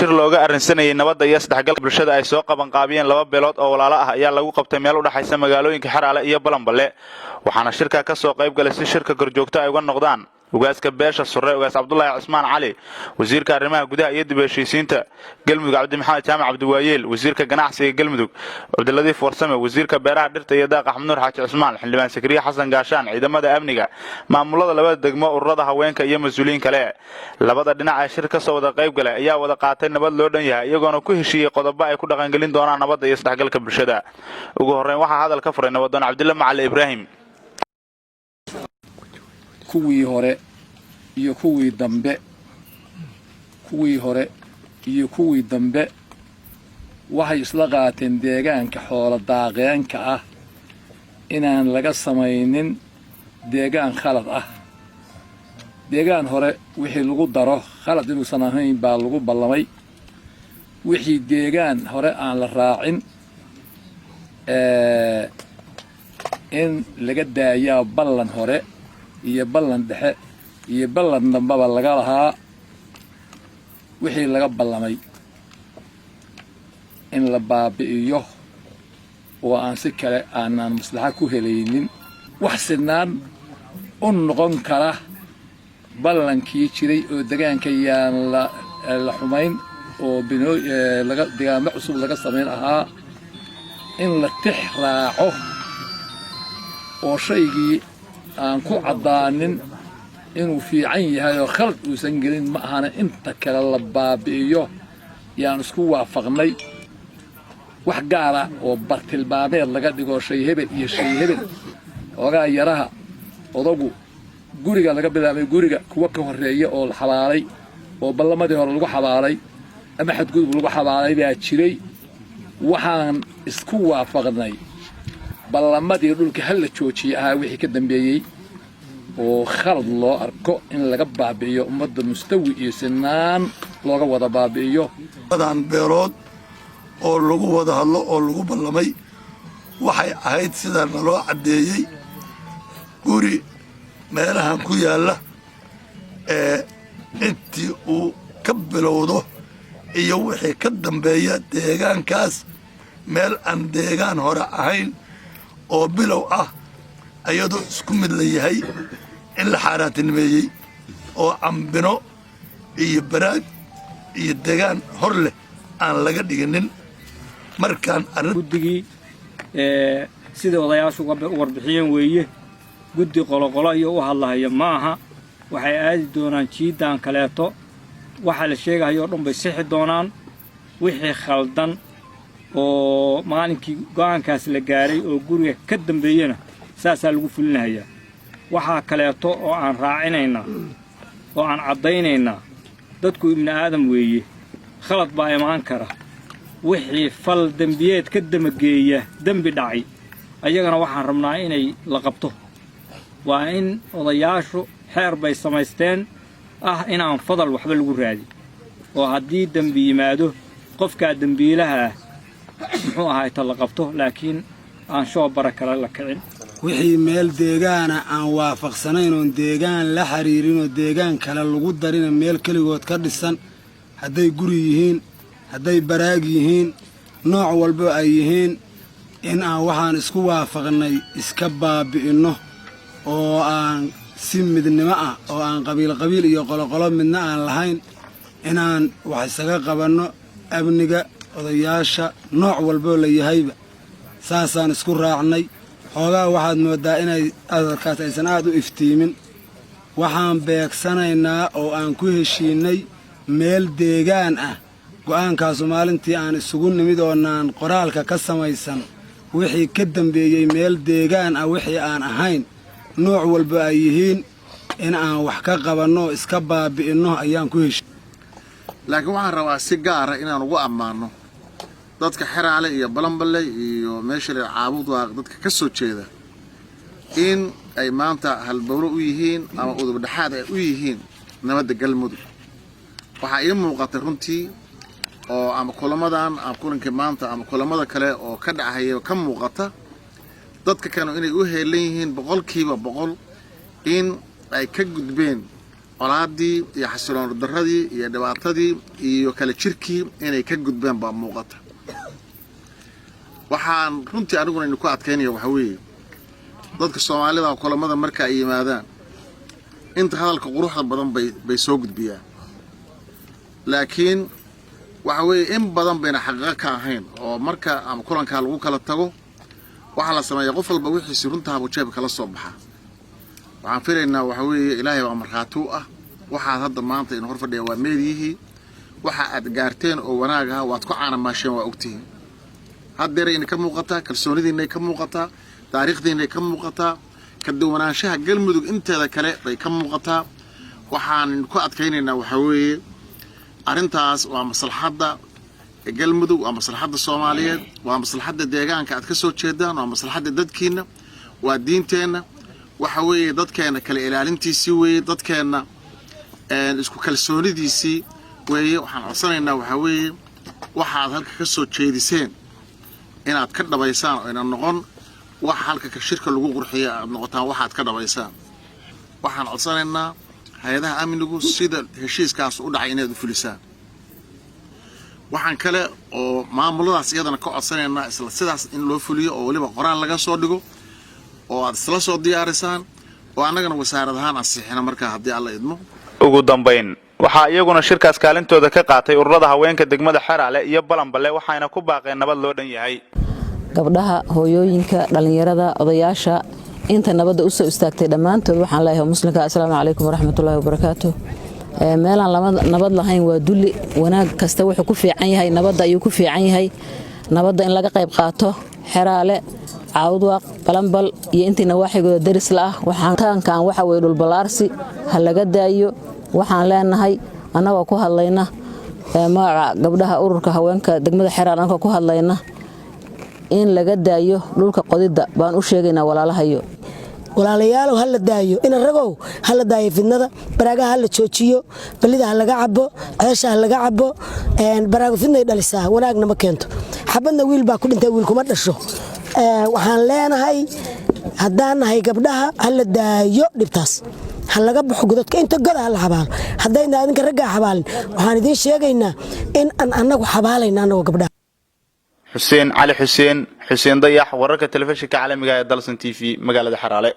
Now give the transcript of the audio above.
shir looga arrinsanayay nabadda iyo isdhexgalka bulshada ay soo qaban qaabiyeen laba beelood oo walaalo ah ayaa lagu qabtay meel u dhaxaysa magaalooyinka Xaraale iyo Balanballe waxaana shirka ka soo qayb galay si shirka gorjoogta ay uga noqdaan ugaaska beesha Sure ugaas Cabdullaahi Cismaan Cali wasiirka arrimaha gudaha iyo dib u heshiisiinta Galmudug Cabdi Maxamed Jaamac Cabdi Waayeel wasiirka ganacsiga Galmudug Cabdiladiif Warsame wasiirka beeraha dhirta iyo daaqa Axmed Nuur Xaaji Cismaan xildhibaan Sakriye Xasan Gaashaan ciidamada amniga maamulada labada degmo ururada haweenka iyo mas'uuliyiin kale labada dhinac ee shirka soo wada qayb galay ayaa wada qaatay nabad loo dhan yahay iyagoona ku heshiiyay qodobo ay ku dhaqan gelin doonaan nabadda iyo isdhexgalka bulshada ugu horeyn waxa hadal ka furay nabadoon Cabdillah Macali Ibrahim kuwii hore iyo kuwii dambe waxay isla qaateen deegaanka xoolo daaqeenka ah inaan laga samaynin deegaan khalad ah deegaan hore wixii lagu daro khalad inuusan ahayn baa lagu ballamay wixii deegaan hore aan la raacin in laga daayaa ballan hore iyo ballan dhexe iyo ballan dambaba laga lahaa wixii laga ballamay in la baabi'iyo oo aan si kale aanan maslaxa ku helaynin wax sinaan u noqon kara ballankii jiray oo deegaanka yaan la xumayn oo deegaamo cusub laga samayn ahaa in la tix raaco oo shaygii aan ku caddaanin inuu fiican yahay oo khalad uusan gelin ma ahana inta kale la baabi'iyo yaan isku waafaqnay wax gaara oo bartilmaameed laga dhigo shay hebel iyo shay hebel ogaa yaraha odagu guriga laga bilaabay guriga kuwa ka horeeya oo la xabaalay oo ballamadii hore lagu xabaalay ama xadgudub lagu xabaalay baa jiray waxaan isku waafaqnay ballamadii dhulka hal la joojiyay ahaa wixii ka dambeeyey oo khalad loo arko in laga baabi'iyo ummadda mustawi iyo sinaan looga wada baabi'iyo badan beelood oo lagu wada hadlo oo lagu ballamay waxay ahayd sida naloo caddeeyey guri meelahan ku yaalla intii uu ka bilowdo iyo wixii ka dambeeya deegaankaas meel aan deegaan hore ahayn oo bilow ah ayadoo isku mid la yahay in la xaaraantinimeeyey oo cambino iyo baraag iyo deegaan hor leh aan laga dhiginin markaan guddigii sida odayaashu warbixiyeen weeye guddi qoloqolo iyo u hadlahaya ma aha waxay aadi doonaan jiiddaan kaleeto waxa la sheegayo dhan bay sixi doonaan wixii khaldan oo maalinkii go'aankaas la gaaray oo guriga ka dambeeyana saasaa lagu fulinayaa waxaa kaleeto oo aan raacinaynaa oo aan caddaynaynaa dadku ibni aadam weeye khalad baa imaan kara wixii fal dembiyeed ka damageeya dembi dhacay ayagana waxaan rabnaa inay la qabto waa in odayaashu xeer bay samaysteen ah inaan fadal waxba lagu raadin oo haddii dembi yimaado qofkaa dembiilaha ah muxuu ahaay ta la qabto laakiin aan shoo bara kale la kicin wixii meel deegaana aan waafaqsanayn oon deegaan la xiriirinoo deegaan kale lagu darina meel keligood ka dhisan hadday guri yihiin hadday baraag yihiin nooc walbo ay yihiin in aan waxaan isku waafaqnay iska baabi'inno oo aan si midnimo ah oo aan qabiil iyo qoloqolo midna aan lahayn inaan wax isaga qabanno amniga odayaasha nooc walboo la yahayba saasaan isku raacnay xoogaa waxaad mooddaa inay adarkaas aysan aad u iftiimin waxaan beegsanaynaa oo aan ku heshiinnay meel deegaan ah go'aankaasu maalintii aan isugu nimid oonaan qoraalka ka samaysan wixii ka dambeeyey meel deegaan ah wixii aan ahayn nooc walba ay yihiin in aan wax ka qabanno oo iska baabi'inno ayaan ku heshiin laakiin waxaan rabaa si gaara inaan ugu ammaanno dadka Xaraale iyo Balanballe iyo meesha la caabud waa dadka ka soo jeeda in ay maanta halbowlo u yihiin ama udub dhaxaad ay u yihiin nabadda Galmudug waxaa ii muuqatay runtii oo ama kulamadan ama kulankii maanta ama kulamada kale oo ka dhacaya ka muuqata dadka kanu inay u heelan yihiin boqolkiiba boqol in ay ka gudbeen colaadii iyo xasiloon darradii iyo dhibaatadii iyo kala jirkii inay ka gudbeen baa muuqata waxaan runtii aniguna idinku adkaynaya waxa weeye dadka Soomaalida kulamada marka ay yimaadaan inta hadalka quruxda badan bay soo gudbiyaan laakiin waxa weeye in badan bayna xaqiiqo ka ahayn oo marka ama kulanka lagu kala tago waxa la sameeyaa qof walba wixii runta uu jeeb kala soo baxa waxaan filaynaa waxa weeye Ilaahay waa marxaatu ah waxa hadda maanta in hor fadhiya waa meediyihii waxa aad gaarteen oo wanaaga waad ku caanamaasheen waa ogtiin haddeer in ka muuqata kalsoonidiina ka muuqata taariikhdiina ka muuqata ka duwanaanshaha galmudug inteeda kale bay ka muuqata waxaan ku adkaynaynaa waxa weeye arintaas waa maslaxadda galmudug waa maslaxadda Soomaaliyeed waa maslaxadda deegaanka aad ka soo jeedaan waa maslaxadda dadkiina waa diinteena waxa weeye dadkeena kala ilaalintiisii weeye dadkeena isku kalsoonidiisii weeye waxaan codsanaynaa waxa weeye waxaad halka ka soo jeediseen inaad ka dhabaysaan oo ina noqon wax halka ka shirka lagu qurxiyo aad noqotaan waxaad ka dhabaysaan waxaan codsanaynaa hay'adaha amnigu sida heshiiskaas u dhacay inaad u fulisaan waxaan kale oo maamuladaas iyadana ka codsanaynaa isla sidaas in loo fuliyo oo waliba qoraan laga soo dhigo oo aad isla soo diyaarisaan oo annagana wasaaradahaan ansixina markaa haddii alla idmo ugu dambayn waxaa iyaguna shirkaas kaalintooda ka qaatay ururada haweenka degmada Xeraale iyo Balanballe waxayna ku baaqeen nabad loo dhan yahay gabdhaha hooyooyinka dhalinyarada odayaasha inta nabadda u soo istaagtay dhamaantood waxaan leeyahay muslimka assalaamu calaykum waraxmatullaahi wabarakaatuh meelaan nabad lahayn waa dulli wanaag kasta wuxuu ku fiican yahay nabadda ayuu ku fiican yahay nabadda in laga qayb qaato Xeraale Caawdwaaq Balanbal iyo intiina waaxigooda daris la ah waxaan taankaan waxa way dhul balaarsi ha laga daayo waxaan leenahay anagoo ku hadlayna magaca gabdhaha ururka haweenka degmada Xeraale anagoo ku hadlayna in laga daayo dhulka qodida baan u sheegaynaa walaalahayo walaalayaal hal la daayo in ragow hal la daayo fidnada baraaga hal la joojiyo balida hal laga cabo ceesha hal laga cabo baraaga fidnay dhalisaa wanaagna ma keento xabadna wiil baa ku dhintay wiil kuma dhasho waxaan leenahay haddaan nahay gabdhaha hal la daayo dhibtaas hal laga baxo godadka inta goda hal xabaal haddayna adinka ragga xabaalin waxaan idin sheegaynaa in aan anagu xabaalayna anagu gabdhaha Xuseen Cali Xuseen Dayax wararka telefishinka caalamiga ee Dalsan TV magaalada Xeraale